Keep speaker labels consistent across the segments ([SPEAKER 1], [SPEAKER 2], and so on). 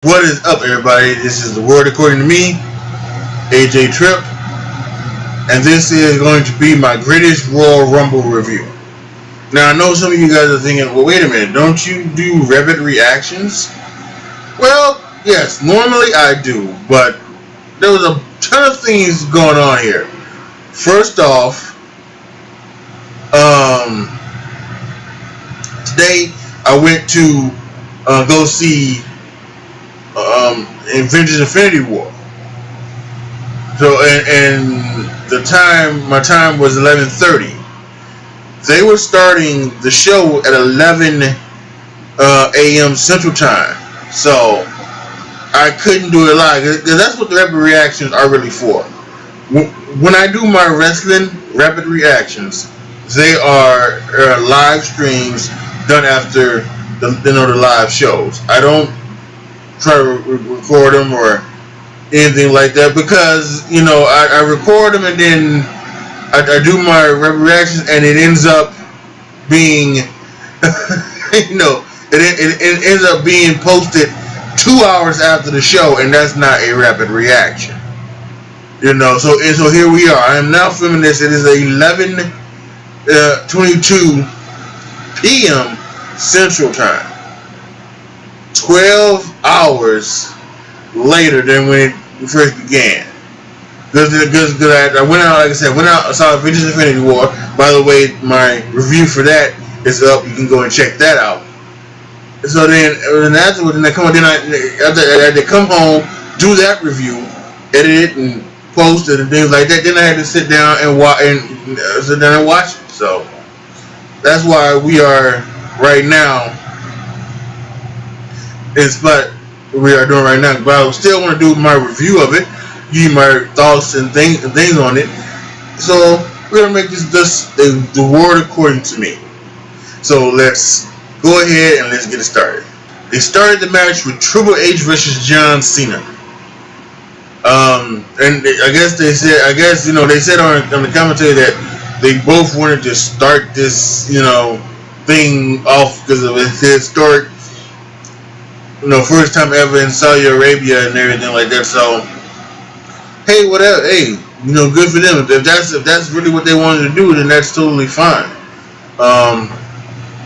[SPEAKER 1] What is up, everybody? This is the Word According to me, AJ Tripp, and this is going to be my greatest Royal Rumble review. Now, I know some of you guys are thinking, well, wait a minute, don't you do Reddit reactions? Well, yes, normally I do, but there was a ton of things going on here. First off, today I went to go see Avengers Infinity War. So and my time was 11:30. They were starting the show at 11 a.m. Central Time, so I couldn't do it live because that's what the rapid reactions are really for. When I do my wrestling rapid reactions, they are live streams done after the live shows. I don't try to record them or anything like that because I record them and then I do my reactions and it ends up being it ends up being posted 2 hours after the show, and that's not a rapid reaction. So here we are. I am now filming this. It is 11:22 p.m. Central Time. 12 hours later than when it first began. Because I went out, like I said, saw Avengers Infinity War. By the way, my review for that is up. You can go and check that out. So then afterwards, I come home, do that review, edit it and post it and things like that. Then I had to sit down and watch it. So that's why we are right now. It's what we are doing right now, but I still want to do my review of it, give you my thoughts and things on it. So we're gonna make this the Word According to me. So let's go ahead and let's get it started. They started the match with Triple H versus John Cena. And I guess they said on the commentary that they both wanted to start this thing off because of its historic. First time ever in Saudi Arabia and everything like that. So, hey, whatever. Hey, good for them. If that's really what they wanted to do, then that's totally fine.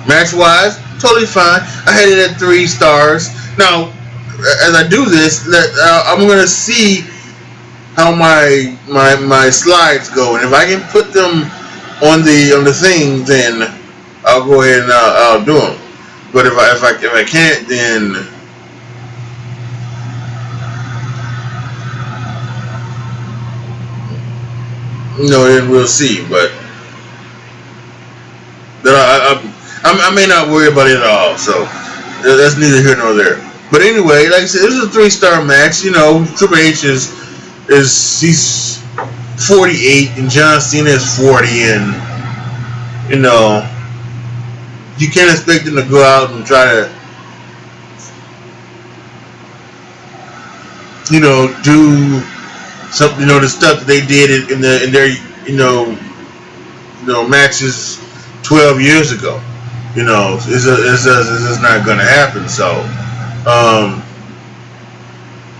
[SPEAKER 1] Match wise, totally fine. I had it at 3 stars. Now, as I do this, I'm gonna see how my slides go, and if I can put them on the thing, then I'll go ahead and I'll do them. But if I can't, then then we'll see. But I may not worry about it at all. So that's neither here nor there. But anyway, like I said, this is a 3-star match. Triple H he's 48 and John Cena is 40, and you can't expect them to go out and try to do something, the stuff that they did in their matches 12 years ago. It's just not gonna happen. So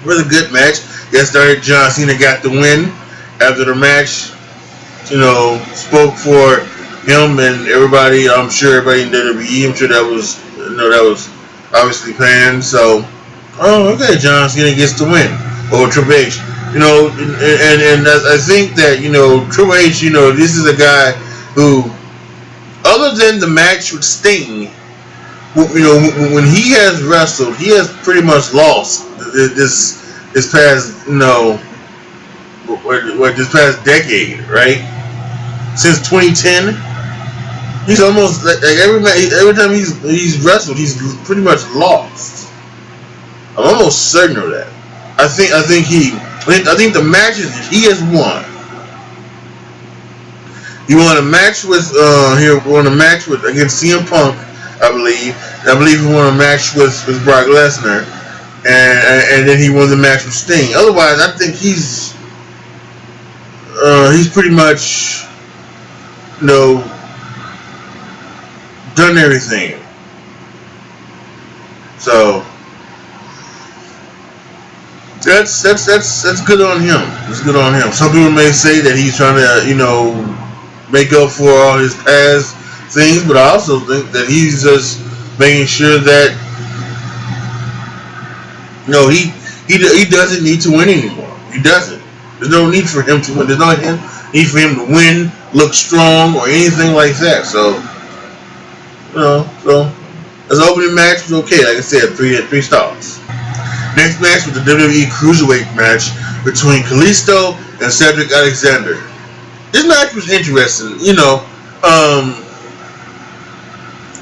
[SPEAKER 1] really good match. Get started. John Cena got the win. After the match, spoke for him and everybody. I'm sure everybody in WWE. I'm sure that was obviously planned. So, okay, John Cena gets the win over Triple H. And I think that Triple H. This is a guy who, other than the match with Sting, when he has wrestled, he has pretty much lost this past this past decade, right? Since 2010, he's almost like every time he's wrestled, he's pretty much lost. I'm almost certain of that. I think the matches that he has won. He won a match with against CM Punk, I believe. I believe he won a match with Brock Lesnar, and then he won the match with Sting. Otherwise, I think he's pretty much done everything. So That's good on him. It's good on him. Some people may say that he's trying to, make up for all his past things, but I also think that he's just making sure that he doesn't need to win anymore. He doesn't. There's no need for him to win. There's no need for him to win, look strong, or anything like that. So his opening match was okay. Like I said, three stars. Next match was the WWE Cruiserweight match between Kalisto and Cedric Alexander. This match was interesting.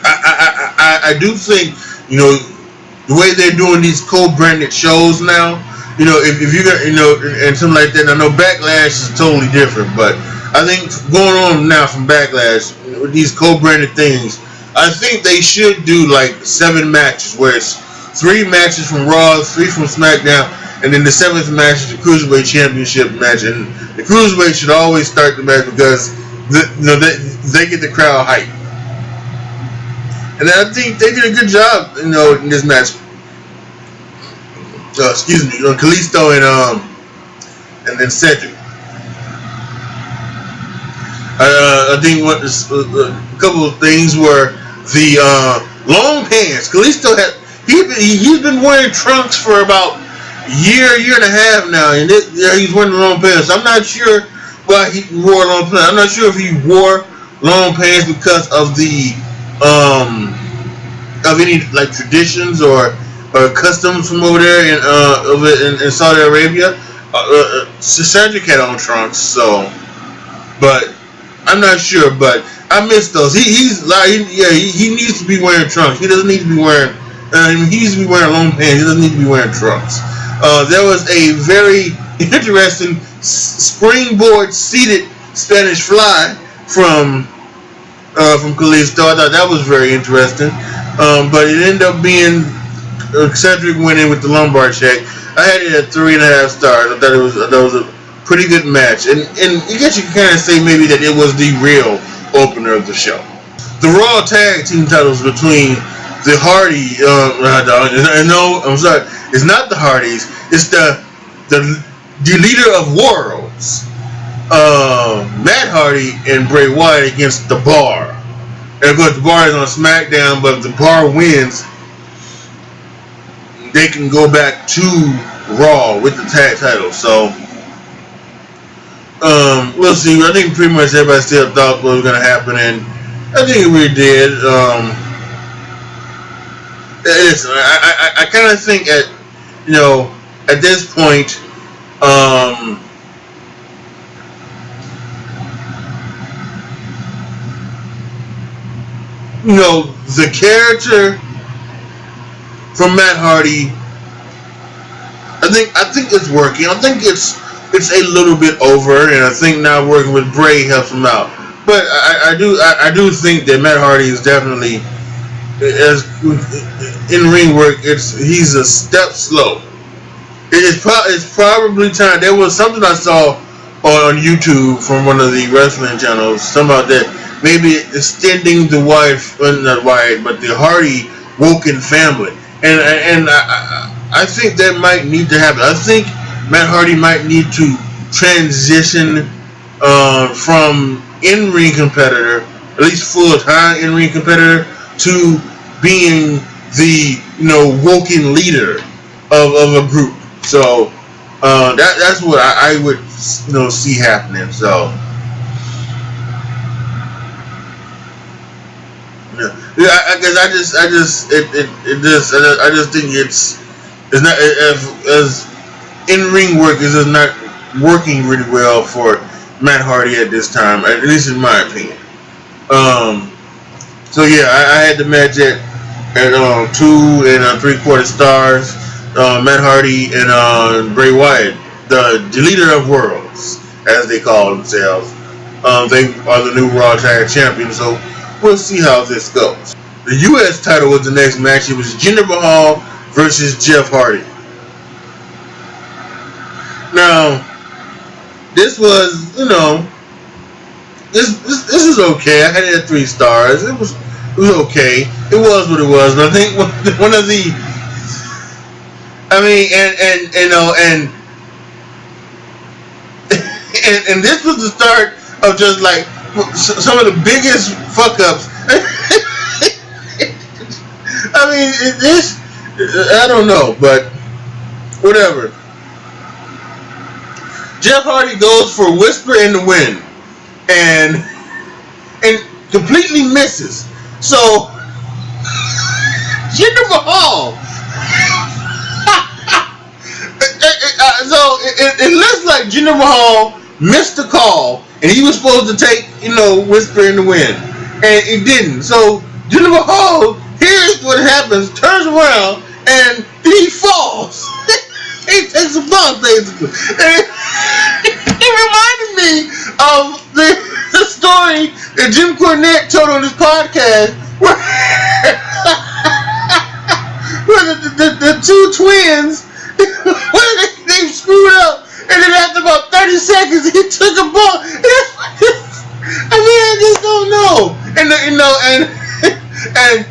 [SPEAKER 1] I do think the way they're doing these co-branded shows now. If you got and something like that. I know Backlash is totally different, but I think going on now from Backlash with these co-branded things, I think they should do like 7 matches where it's 3 matches from Raw, 3 from SmackDown, and then the 7th match is the Cruiserweight Championship match. And the Cruiserweight should always start the match because they get the crowd hyped. And I think they did a good job, in this match. Kalisto and then Cedric. I think a couple of things were the long pants. Kalisto he's been wearing trunks for about a year and a half now, and he's wearing long pants. I'm not sure why he wore long pants. I'm not sure if he wore long pants because of the of any like traditions or customs from over there in Saudi Arabia. Cedric had on trunks, so, but I'm not sure. But I miss those. He needs to be wearing trunks. He doesn't need to be wearing. He needs to be wearing long pants. He doesn't need to be wearing trunks. There was a very interesting springboard seated Spanish fly from Kalisto. I thought that was very interesting. But it ended up being Cedric winning with the lumbar check. I had it at 3.5 stars. I thought that was a pretty good match, and I guess you can kind of say maybe that it was the real opener of the show. The Raw Tag Team titles between the Hardy, no, I'm sorry, it's not the Hardys. It's the Leader of Worlds, Matt Hardy and Bray Wyatt against The Bar. And of course, The Bar is on SmackDown, but if The Bar wins, they can go back to Raw with the tag title. So we'll see. I think pretty much everybody still thought what was going to happen, and I think it really did. Listen, I kind of think at this point, the character from Matt Hardy, I think it's working. I think it's a little bit over, and I think now working with Bray helps him out. But I do think that Matt Hardy is definitely, as in ring work, he's a step slow. It's probably time. There was something I saw on YouTube from one of the wrestling channels, something about that maybe extending the not Wyatt, but the Hardy Woken family, and I think that might need to happen. I think Matt Hardy might need to transition from in-ring competitor, at least full-time in-ring competitor, to being the Woken leader of a group. So that's what I would see happening. So yeah, I guess I just think it's not as in-ring work is just not working really well for Matt Hardy at this time, at least in my opinion. So yeah, I had the match at 2 3/4 stars. Matt Hardy and Bray Wyatt, the Leader of Worlds, as they call themselves. They are the new Raw Tag Champions, so we'll see how this goes. The U.S. title was the next match. It was Jinder Mahal versus Jeff Hardy. Now, this was, this is okay. I had it at 3 stars. It was okay. It was what it was. But I think one of the I mean, and you know, and this was the start of just like some of the biggest fuck ups. I mean, this, I don't know, but whatever. Jeff Hardy goes for Whisper in the Wind and completely misses. So Jinder Mahal. So it looks like Jinder Mahal missed the call, and he was supposed to take, Whisper in the Wind, and he didn't. So Jinder Mahal here's what happens, turns around, and he falls. He takes a fall, basically. And it reminded me of the story that Jim Cornette told on his podcast, where the two twins, where they screwed up, and then after about 30 seconds, he took a ball. I mean, I just don't know. And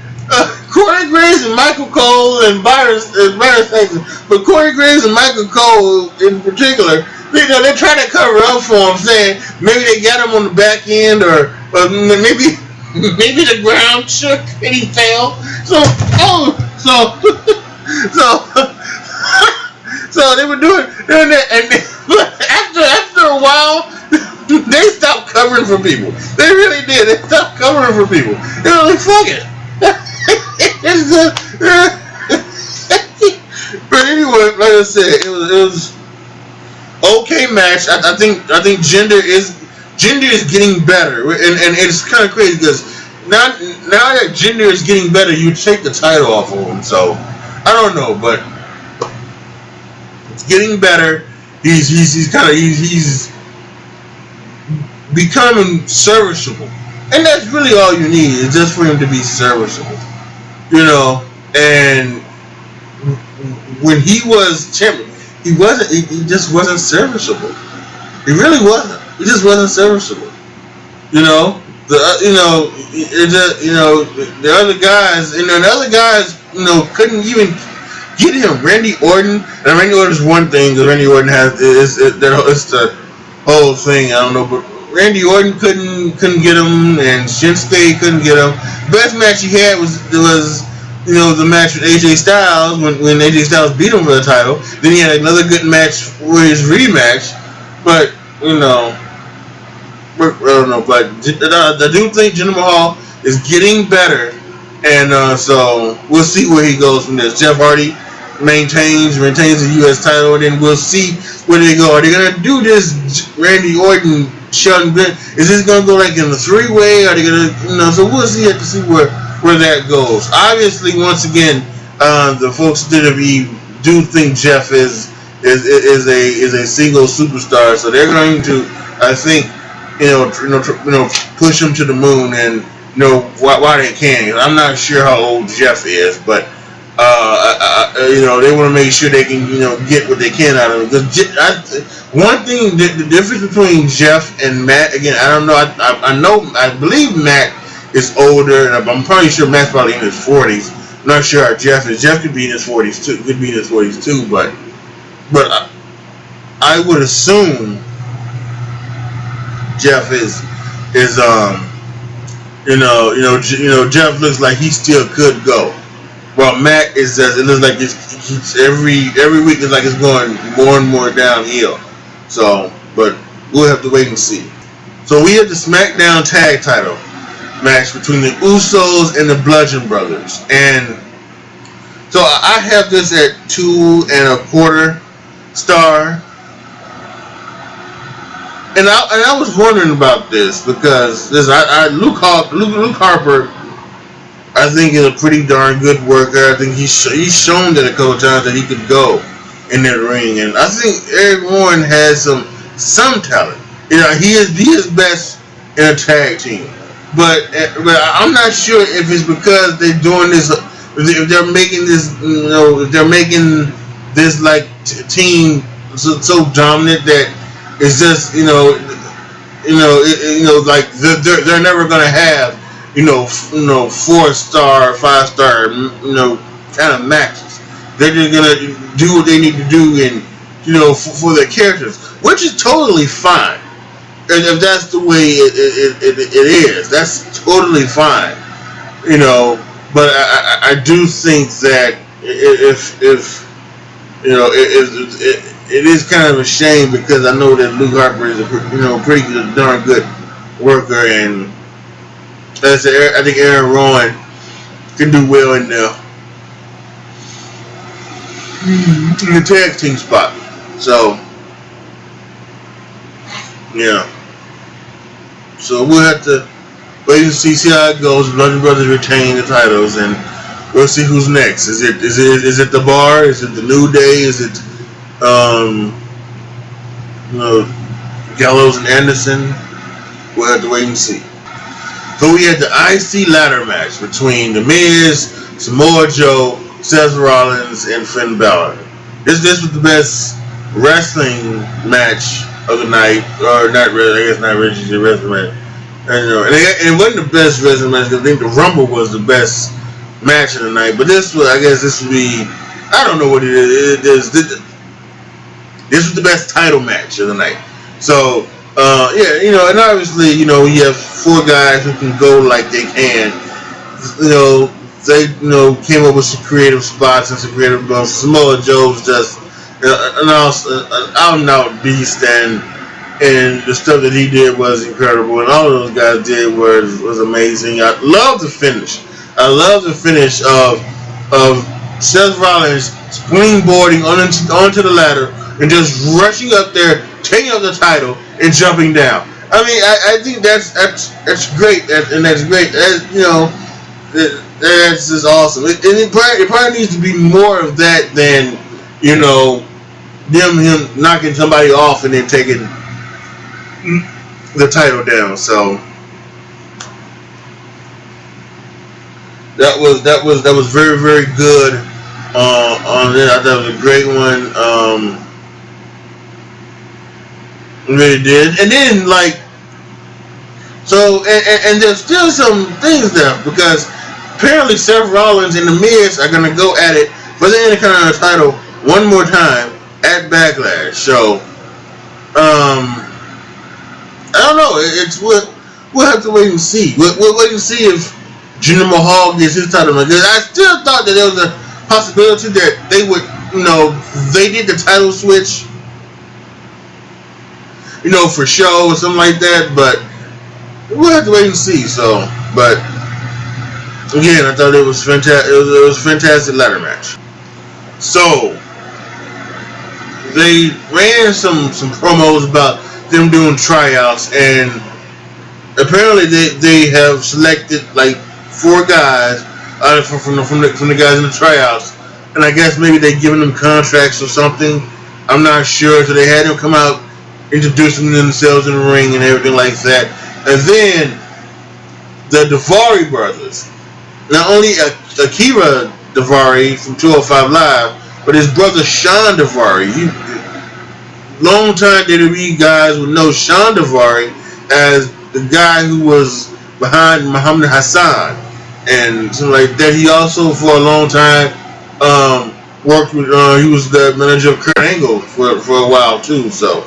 [SPEAKER 1] Corey Graves and Michael Cole and Byron Saxton, but Corey Graves and Michael Cole in particular, they try to cover up for him, saying maybe they got him on the back end, or maybe the ground shook and he fell. So they were doing that, and after a while, they stopped covering for people. They really did. They stopped covering for people. They were like, fuck it. But anyway, like I said, it was okay match. I think Jinder is getting better, and it's kind of crazy because now that Jinder is getting better, you take the title off of him. So I don't know, but it's getting better. He's becoming serviceable, and that's really all you need, is just for him to be serviceable, And when he was champion, he just wasn't serviceable. He really wasn't. He just wasn't serviceable. The other guys, couldn't even get him. Randy Orton, and Randy Orton's one thing, because Randy Orton it's the whole thing. I don't know, but Randy Orton couldn't get him, and Shinsuke couldn't get him. Best match he had was the match with AJ Styles when AJ Styles beat him for the title. Then he had another good match for his rematch, but I don't know. But I do think Jinder Mahal is getting better, and so we'll see where he goes from this. Jeff Hardy maintains the U.S. title, and then we'll see where they go. Are they gonna do this Randy Orton Shelton Bench? Is this gonna go like in the three-way? Are they gonna So we'll see to see where that goes. Obviously, once again, the folks at WWE do think Jeff is a single superstar, so they're going to, I think, push him to the moon, and why they can. I'm not sure how old Jeff is, but they want to make sure they can get what they can out of him. Because one thing, the difference between Jeff and Matt, again, I don't know. I believe Matt is older, and I'm probably sure Matt's probably in his 40s. I'm not sure how Jeff is. Jeff could be in his 40s too. But I would assume Jeff is Jeff looks like he still could go. Well, Matt it looks like it's every week it's like it's going more and more downhill. So, but we'll have to wait and see. So we have the SmackDown Tag Title match between the Usos and the Bludgeon Brothers, and so I have this at 2.25 stars. And I was wondering about this because Luke Harper, I think, is a pretty darn good worker. I think he's shown that a couple of times that he could go in that ring, and I think Eric Rowan has some talent. He is best in a tag team, but I'm not sure if it's because they're doing this, if they're making this, if they're making this like team so dominant that it's just like they're never gonna have 4-star, 5-star kind of matches. They're just gonna do what they need to do, and for their characters, which is totally fine. And if that's the way it is, that's totally fine. But I do think that if it is kind of a shame, because I know that Luke Harper is a pretty good, darn good worker, and as I said, I think Aaron Rowan can do well in the tag team spot. So yeah, so we'll have to wait and see how it goes. Bludgeon Brothers retain the titles, and we'll see who's next. Is it the Bar? Is it the New Day? Is it Gallows and Anderson? We'll have to wait and see. So we had the IC ladder match between The Miz, Samoa Joe, Seth Rollins, and Finn Balor. This was the best wrestling match of the night, or not really. I guess not really the wrestling match. And it wasn't the best wrestling match, because I think the Rumble was the best match of the night. But this would be, I don't know what it is. This was the best title match of the night. So and obviously, you have four guys who can go like they can. They came up with some creative spots and some creative moves. Samoa Joe's just an out beast, and the stuff that he did was incredible, and all of those guys did was amazing. I love the finish. I love the finish of Seth Rollins springboarding onto the ladder and just rushing up there, taking up the title, and jumping down. I mean, I think that's great, and that's great. That's just awesome. It probably needs to be more of that than him knocking somebody off and then taking the title down. So that was very, very good on it. I thought it was a great one. Really did. And then and there's still some things there, because apparently Seth Rollins and The Miz are gonna go at it for the Intercontinental title one more time at Backlash. So I don't know. We'll have to wait and see. We'll wait and see if Jinder Mahal gets his title. Because I still thought that there was a possibility that they would, they did the title switch, for show or something like that. But we'll have to wait and see. So, but again, I thought it was fantastic. It was a fantastic ladder match. So they ran some promos about them doing tryouts, and apparently they have selected four guys from the guys in the tryouts, and I guess maybe they've given them contracts or something. I'm not sure. So they had them come out, introducing themselves in the ring and everything like that. And then the Daivari brothers, not only Akira Daivari from 205 Live, but his brother Sean Daivari. Long-time WWE guys would know Sean Daivari as the guy who was behind Muhammad Hassan and something like that. He also, for a long time, worked with. He was the manager of Kurt Angle for a while too. So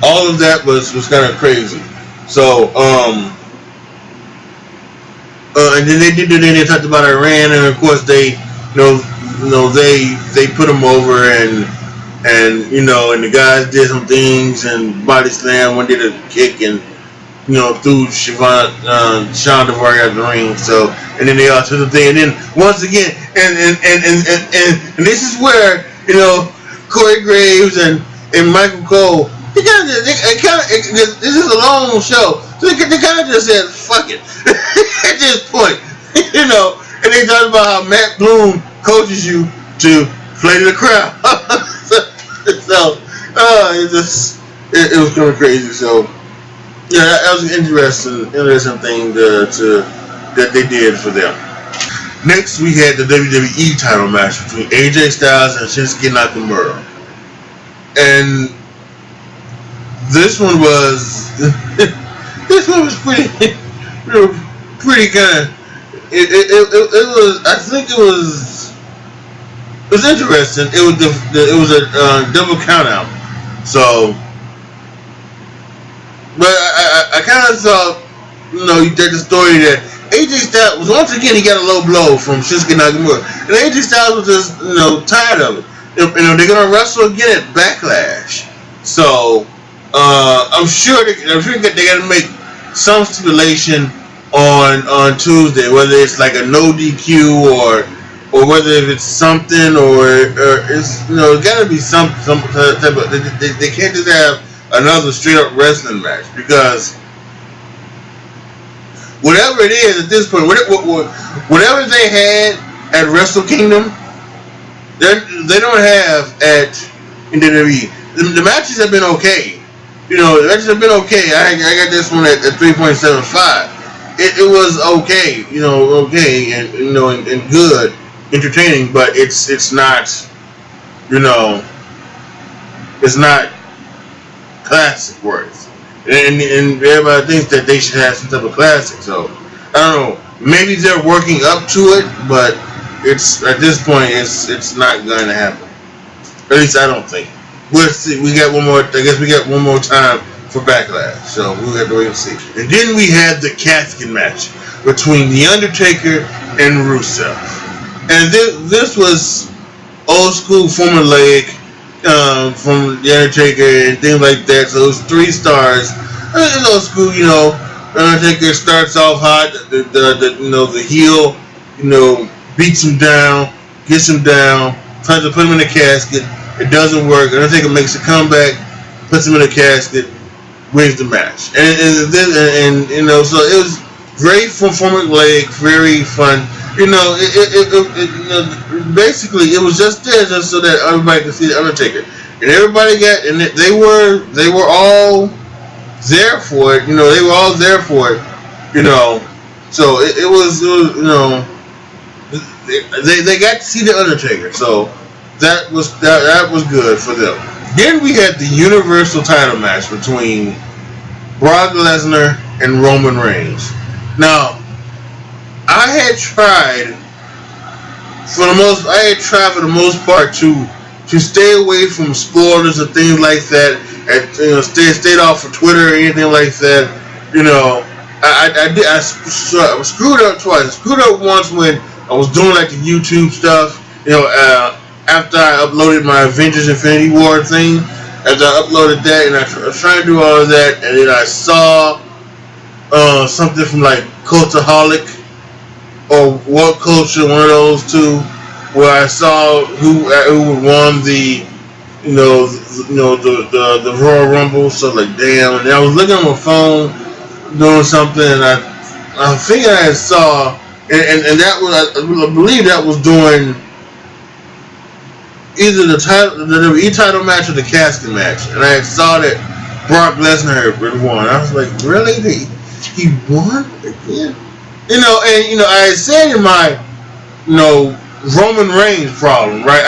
[SPEAKER 1] all of that was kind of crazy. So and then they talked about Iran, and of course they they put him over, and the guys did some things and body slam. One did a kick and threw Sean Daivari out of the ring. So, and then they all took the thing, and then once again, and this is where Corey Graves and Michael Cole. This is a long show, so they kind of just said fuck it at this point, and they talked about how Matt Bloom coaches you to play to the crowd. so it was kind of crazy. So yeah, that was an interesting thing that they did for them. Next, we had the WWE title match between AJ Styles and Shinsuke Nakamura, and this one was pretty kind of it was. I think it was. It was interesting. It was a double count out. So, but I kind of thought, you take the story that AJ Styles was once again he got a low blow from Shinsuke Nakamura, and AJ Styles was just tired of it. They're gonna wrestle again at Backlash, so I'm sure they're gonna make some stipulation on Tuesday, whether it's like a no DQ or whether if it's something or it's it's gotta be some type of they can't just have another straight up wrestling match because whatever it is at this point, whatever they had at Wrestle Kingdom, they don't have at WWE. The matches have been okay. The matches have been okay. I got this one at 3.75. It was okay, okay, and good, entertaining, but it's not, it's not classic worth. And everybody thinks that they should have some type of classic. So I don't know. Maybe they're working up to it, but it's at this point it's not going to happen. At least I don't think. We'll see. We got one more. I guess we got one more time for Backlash. So we'll have to wait and see. And then we had the casket match between The Undertaker and Rusev. And this was old school formulaic. From The Undertaker and things like that. So it was 3 stars. It's old school, Undertaker starts off hot. The heel, beats him down, gets him down, tries to put him in a casket. It doesn't work. Undertaker makes a comeback, puts him in a casket, wins the match. And so it was very formulaic, very fun. Basically it was just there just so that everybody could see the Undertaker, and everybody they were all there for it. They were all there for it. So it was they got to see the Undertaker. So that was good for them. Then we had the Universal title match between Brock Lesnar and Roman Reigns. Now, I had tried for the most part to stay away from spoilers and things like that, and stayed off of Twitter or anything like that. I screwed up twice. I screwed up once when I was doing like the YouTube stuff. After I uploaded my Avengers Infinity War thing, after I uploaded that, and I was trying to do all of that, and then I saw something from like Cultaholic or What Culture, one of those two, where I saw who won the the Royal Rumble. So like, damn. And I was looking on my phone doing something, and I think I saw, and that was, I believe that was during either the WWE title match or the casket match, and I saw that Brock Lesnar had won. I was like, really? He won again? And I said in my, Roman Reigns problem, right?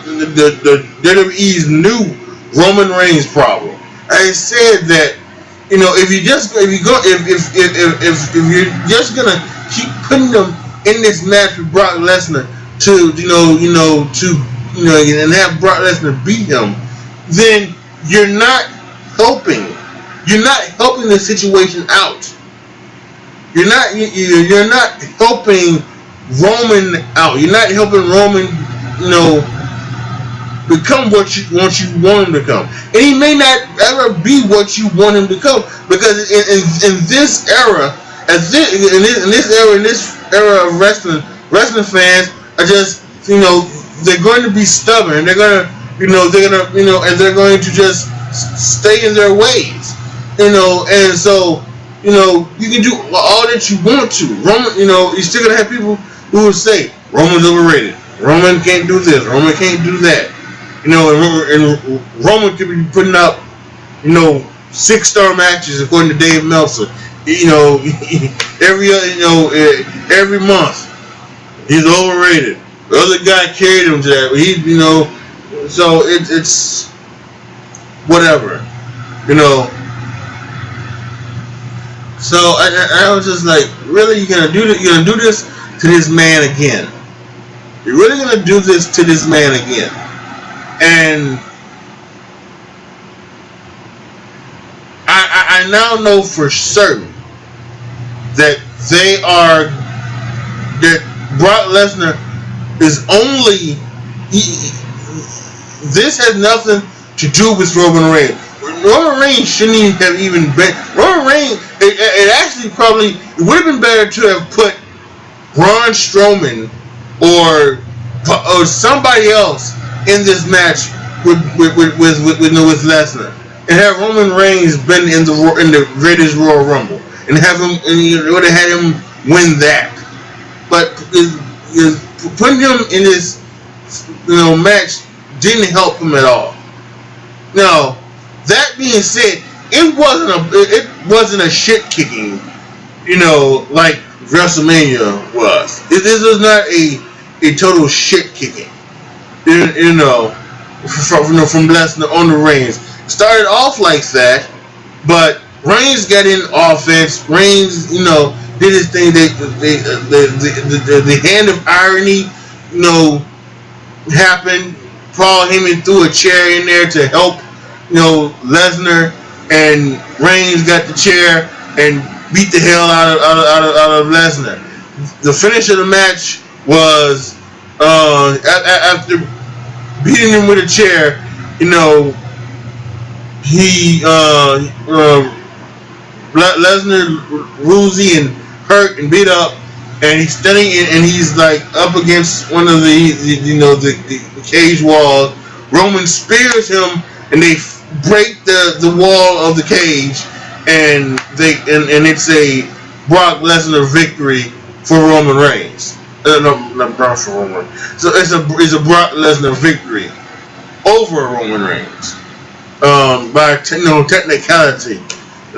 [SPEAKER 1] The WWE's new Roman Reigns problem. I said that, if you're just gonna keep putting them in this match with Brock Lesnar and have Brock Lesnar beat him, then you're not helping. You're not helping the situation out. You're not helping Roman out. You're not helping Roman, become what you want him to become. And he may not ever be what you want him to become, because in this era, in this era of wrestling fans are just, they're going to be stubborn. They're gonna, and they're going to just stay in their ways, and so. You can do all that you want to. Roman, you're still going to have people who will say, Roman's overrated. Roman can't do this. Roman can't do that. And Roman could be putting up, 6-star matches according to Dave Meltzer. Every month. He's overrated. The other guy carried him to that. So it's whatever. So I was just like, really, you're gonna do this? You're gonna do this to this man again? You're really gonna do this to this man again? And I now know for certain that that Brock Lesnar is only this has nothing to do with Roman Reigns. Roman Reigns shouldn't even have been. Roman Reigns. It actually probably would have been better to have put Braun Strowman or somebody else in this match with Lesnar, and have Roman Reigns been in the greatest Royal Rumble, and you would have had him win that. But putting him in this match didn't help him at all. Now, that being said, it wasn't a shit kicking, like WrestleMania was. This was not a total shit kicking, from Lesnar on the Reigns. Started off like that, but Reigns got in offense. Reigns, did his thing. The hand of irony, happened. Paul Heyman threw a chair in there to help, Lesnar, and Reigns got the chair and beat the hell out of Lesnar. The finish of the match was after beating him with a chair. Lesnar woozy and hurt and beat up, and he's standing and he's like up against one of the cage walls. Roman spears him, and they break the wall of the cage, and it's a Brock Lesnar victory for Roman Reigns. No, not Brock for Roman. So it's a Brock Lesnar victory over Roman Reigns by technicality,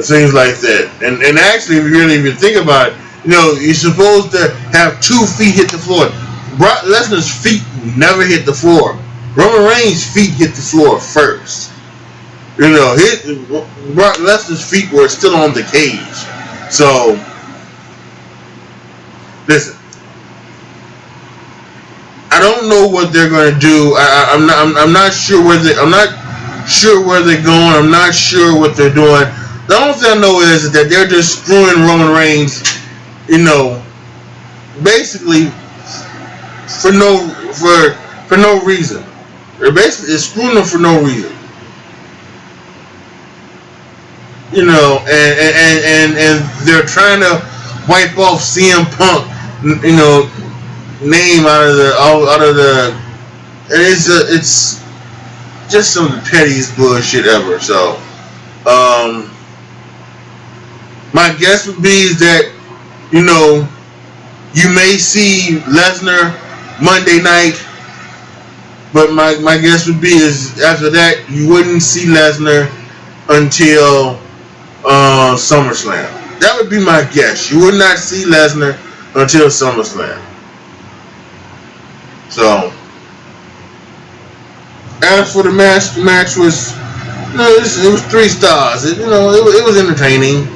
[SPEAKER 1] things like that. And actually, if you really even think about it, you're supposed to have 2 feet hit the floor. Brock Lesnar's feet never hit the floor. Roman Reigns' feet hit the floor first. Brock Lesnar's feet were still on the cage. So, listen, I don't know what they're going to do. I'm not sure where they're going. I'm not sure what they're doing. The only thing I know is that they're just screwing Roman Reigns, basically for no reason. They're basically screwing him for no reason. And they're trying to wipe off CM Punk, name out of the, and it's just some of the pettiest bullshit ever. So, my guess would be is that, you may see Lesnar Monday night, but my guess would be is after that you wouldn't see Lesnar until SummerSlam. That would be my guess. You would not see Lesnar until SummerSlam. So, as for the match was, it was 3 stars. It was entertaining.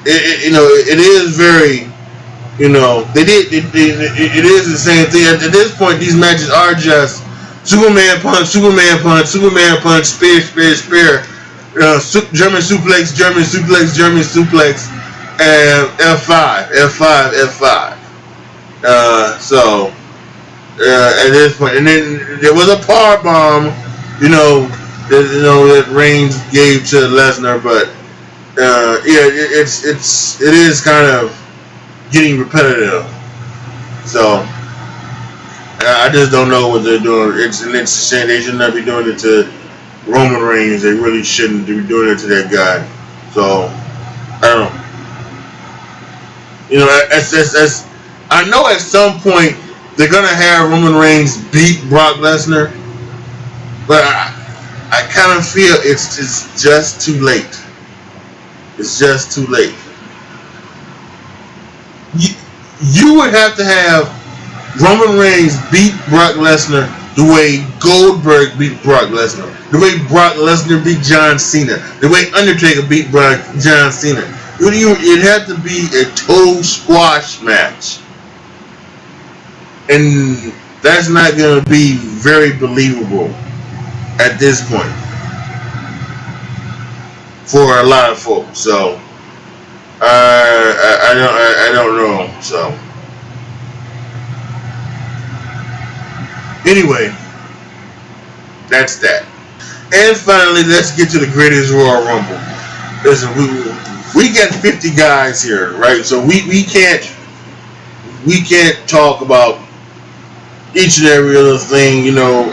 [SPEAKER 1] It is very, it is the same thing. At this point, these matches are just Superman punch, Superman punch, Superman punch, spear, spear, spear, German suplex, German suplex, German suplex, and F5, F5, F5. At this point, and then there was a power bomb, that Reigns gave to Lesnar, but it is kind of getting repetitive. So I just don't know what they're doing. It's a shame. They should not be doing it to Roman Reigns. They really shouldn't be doing it to that guy. So I don't know. As I know at some point they're gonna have Roman Reigns beat Brock Lesnar, but I kind of feel it's just too late. It's just too late. You would have to have Roman Reigns beat Brock Lesnar the way Goldberg beat Brock Lesnar, the way Brock Lesnar beat John Cena, the way Undertaker beat John Cena. It had to be a total squash match. And that's not going to be very believable at this point for a lot of folks. So I don't know. So anyway, that's that. And finally, let's get to the greatest Royal Rumble. Listen, we got 50 guys here, right? So we can't talk about each and every other thing. You know,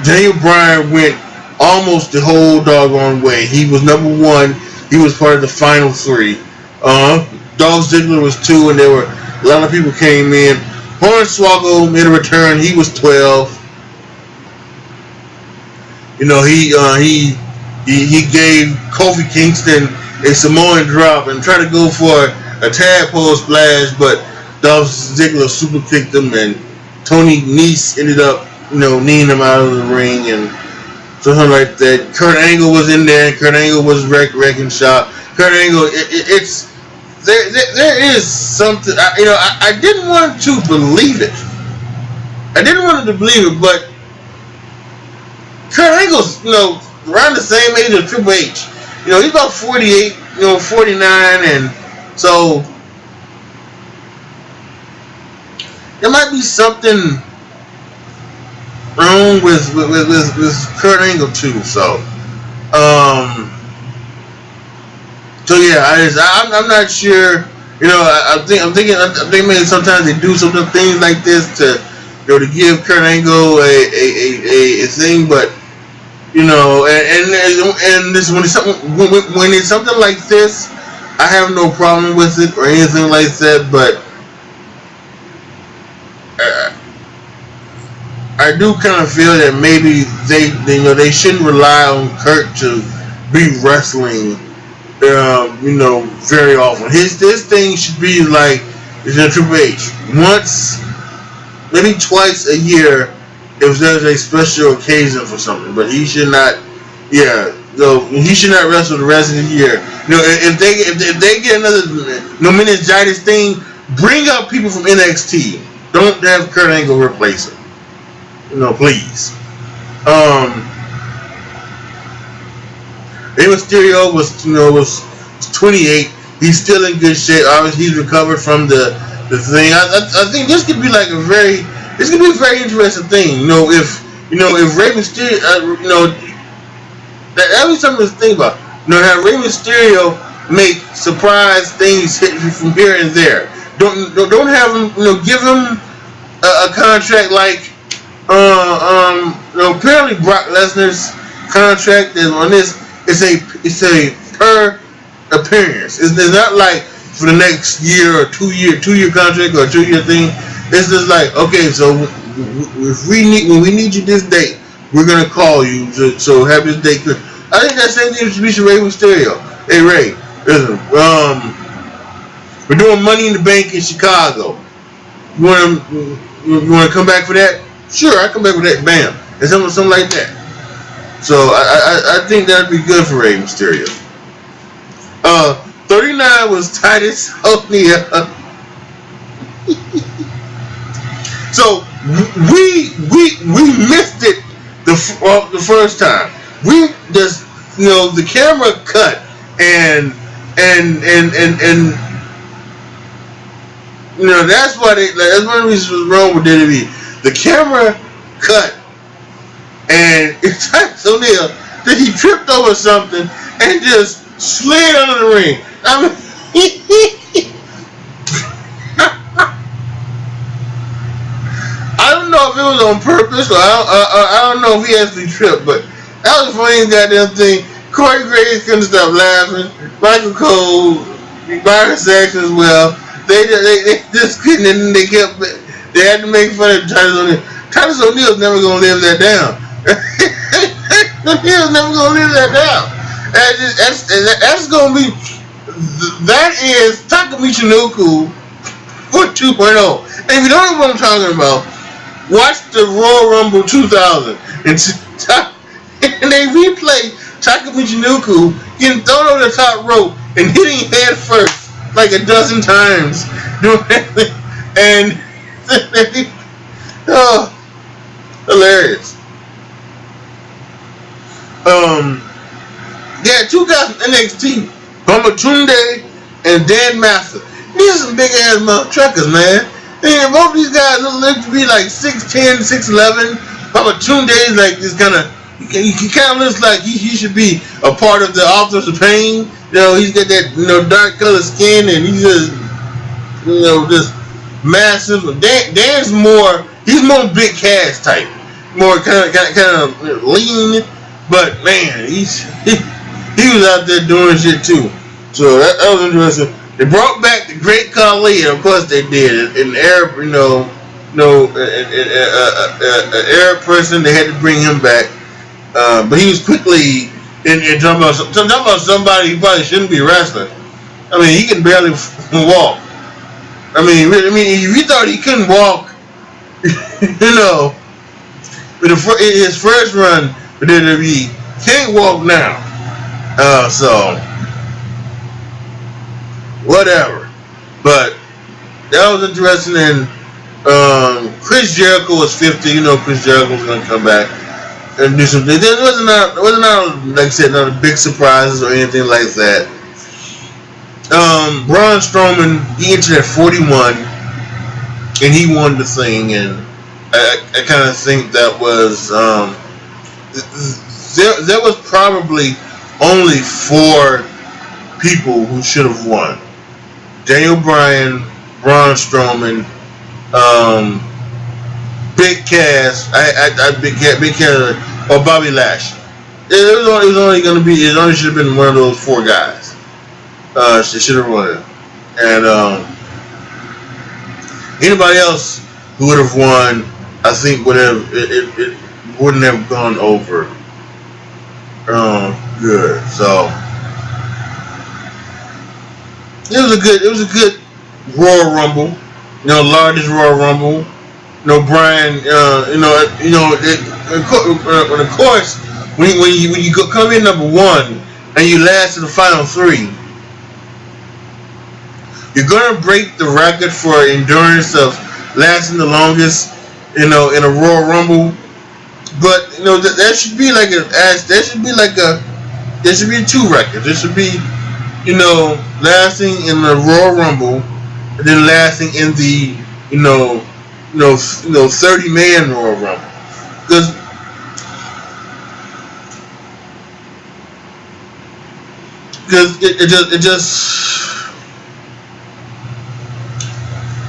[SPEAKER 1] Daniel Bryan went almost the whole doggone way. He was number one. He was part of the final three. Dolph Ziggler was 2, and there were a lot of people came in. Hornswoggle made a return. He was 12. You know, he gave Kofi Kingston a Samoan drop and tried to go for a tadpole splash, but Dolph Ziggler super kicked him, and Tony Nese ended up, kneeing him out of the ring and something like that. Kurt Angle was in there, and Kurt Angle was wrecking shop. Kurt Angle, there is something. I didn't want to believe it. But Kurt Angle's, around the same age as Triple H. He's about 48, 49, and so there might be something wrong with Kurt Angle too. So yeah, I'm not sure. I think maybe sometimes they do some things like this to give Kurt Angle a thing, but and this when it's something like this, I have no problem with it or anything like that, but I do kind of feel that maybe they shouldn't rely on Kurt to be wrestling very often. This thing should be like Triple H, once, maybe twice a year if there's a special occasion for something. But he should not, he should not wrestle the rest of the year. If they get another meningitis thing, bring up people from NXT. Don't have Kurt Angle replace him. Please. Rey Mysterio was 28. He's still in good shape. Obviously, he's recovered from the thing. I think this could be like a very interesting thing. If Rey Mysterio, that was something to think about. Have Rey Mysterio make surprise things hit from here and there. Don't have him. Give him a contract like apparently Brock Lesnar's contract is on this. It's a per appearance. It's not like for the next year or 2 year contract or a 2-year thing. It's just like, okay, so when we need you this date, we're gonna call you. So have this date. I think that same thing should be Rey Mysterio. Hey Ray, listen, we're doing Money in the Bank in Chicago. You want to come back for that? Sure, I come back with that. Bam, and something like that. So I think that'd be good for Rey Mysterio. 39 was Titus O'Neil. So we missed it the first time. We just the camera cut and that's why that's one of the reasons was wrong with WWE. The camera cut and it's Titus O'Neil that he tripped over something and just slid under the ring. I mean, I don't know if it was on purpose or I don't know if he actually tripped, but that was the funniest goddamn thing. Corey Graves couldn't stop laughing. Michael Cole, Byron Saxton as well. They just couldn't, and they had to make fun of Titus O'Neil. Titus O'Neil's never gonna live that down. O'Neil's never gonna live that down. That's gonna be. That is Taka Michinoku for 2.0. And if you don't know what I'm talking about, Watch the Royal Rumble 2000 and they replay Taka Michinoku getting thrown over the top rope and hitting head first like a dozen times. And oh, hilarious. Yeah, two guys from NXT, Babatunde and Dan Master. These are some big ass mother truckers, man. And both these guys look to be like 6'10", 6'11". Babatunde is like this kind of. He kind of looks like he should be a part of the Authors of Pain. You know, he's got that dark colored skin, and he's just just massive. Dan's more. He's more big Cass type, more kind of lean. But man, he was out there doing shit too. So that was interesting. They brought back the Great Khali, and of course they did. An Arab, an Arab person. They had to bring him back, but he was quickly talking about somebody who probably shouldn't be wrestling. I mean, he can barely walk. I mean, if you thought he couldn't walk, with his first run with WWE, can't walk now. So whatever. But that was interesting. And Chris Jericho was 50. Chris Jericho was going to come back and do something. There wasn't like I said, not big surprises or anything like that. Braun Strowman, he entered at 41, and he won the thing. And I kind of think that was there was probably only 4 people who should have won: Daniel Bryan, Braun Strowman, Big Cass, Big Cass, or Bobby Lashley. It was only going to be. It only should have been one of those 4 guys. She should have won it. And anybody else who would have won, I think it wouldn't have gone over. Good. So it was a good Royal Rumble. Largest Royal Rumble. Brian. And of course, when you come in number 1 and you last to the final 3. You're gonna break the record for endurance of lasting the longest, in a Royal Rumble. But there should be like there should be 2 records. There should be, lasting in the Royal Rumble, and then lasting in the 30-man Royal Rumble. Because it just.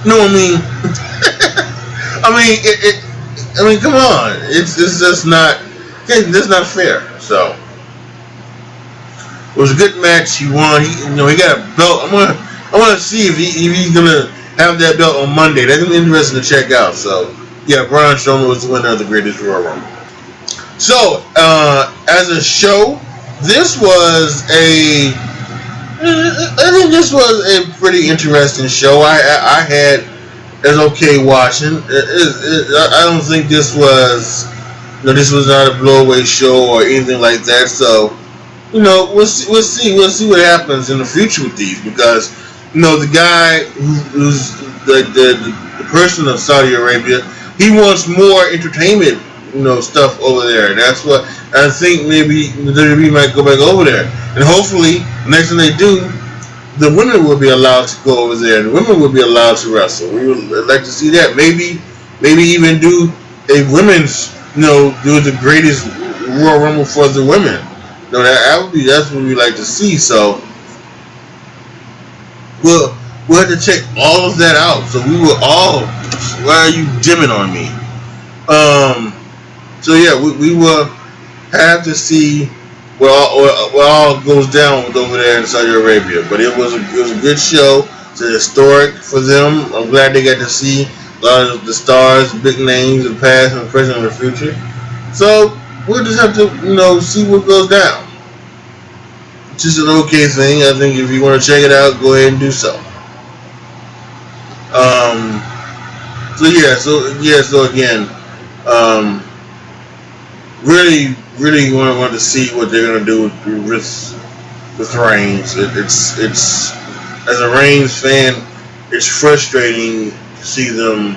[SPEAKER 1] I mean, come on. It's just not. It's not fair. So it was a good match. He won. He got a belt. I want to see if he's gonna have that belt on Monday. That's gonna be interesting to check out. So yeah, Braun Strowman was the winner of the Greatest Royal Rumble. So as a show, this was I think this was a pretty interesting show. I had as okay watching. I don't think this was this was not a blowaway show or anything like that. So we'll see what happens in the future with these, because the guy who's the person of Saudi Arabia, he wants more entertainment stuff over there. That's what I think. Maybe the WWE might go back over there, and hopefully next time they do, the women will be allowed to go over there, and the women will be allowed to wrestle. We would like to see that. Maybe even do a women's, do the greatest Royal Rumble for the women. That's what we like to see. So we'll have to check all of that out. So we will all. Why are you dimming on me? So yeah, we will have to see what all goes down over there in Saudi Arabia. But it was a good show. It's historic for them. I'm glad they got to see a lot of the stars, big names, the past and the present and the future. So we'll just have to see what goes down. It's just an okay thing. I think if you want to check it out, go ahead and do so. So again, um, really want to see what they're gonna do with Reigns. It's as a Reigns fan, it's frustrating to see them,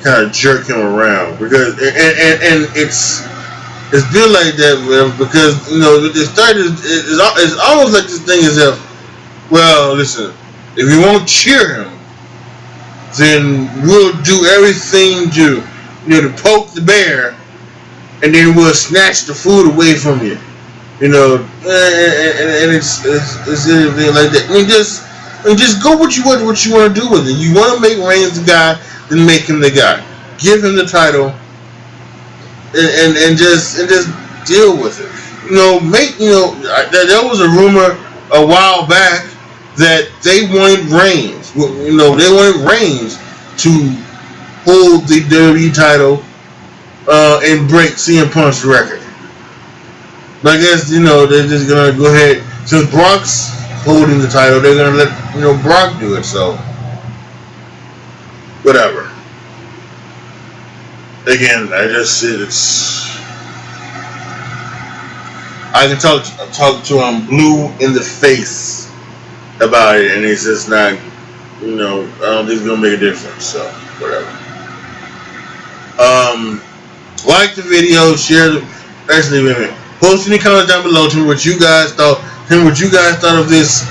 [SPEAKER 1] kind of jerk him around because and it's been like that because it started. It's almost like this thing is if, well, listen, if you won't cheer him, then we'll do everything to poke the bear, and then we'll snatch the food away from you. And it's anything like that. Just go what you want to do with it. You want to make Reigns the guy, then make him the guy. Give him the title, and just deal with it. There was a rumor a while back that they wanted Reigns. They wanted Reigns to hold the WWE title and break CM Punk's record. But I guess they're just gonna go ahead, since Brock's holding the title, they're gonna let Brock do it. So whatever. Again, I can talk to him blue in the face about it, and he's just not. I don't think it's gonna make a difference. So whatever. Like the video, share the. Actually, wait a minute. Post any comments down below. Tell me what you guys thought. Of this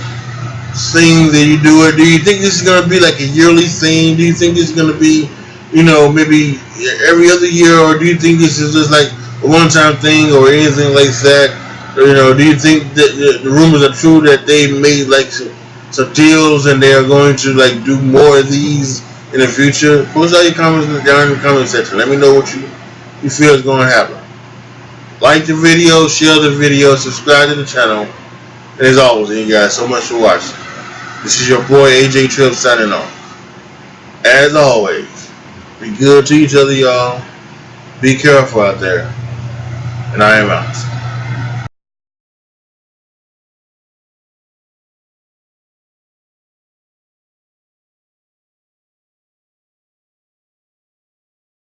[SPEAKER 1] thing that you do. Or do you think this is gonna be like a yearly thing? Do you think this is gonna be, maybe every other year, or do you think this is just like a one-time thing or anything like that? Or, do you think that the rumors are true that they made like some deals and they are going to like do more of these in the future? Post all your comments down in the comment section. Let me know what you feel is going to happen. Like the video, share the video, subscribe to the channel, and as always, thank you guys so much for watching. This is your boy AJ Tripp signing off. As always, be good to each other, y'all. Be careful out there, and I am out.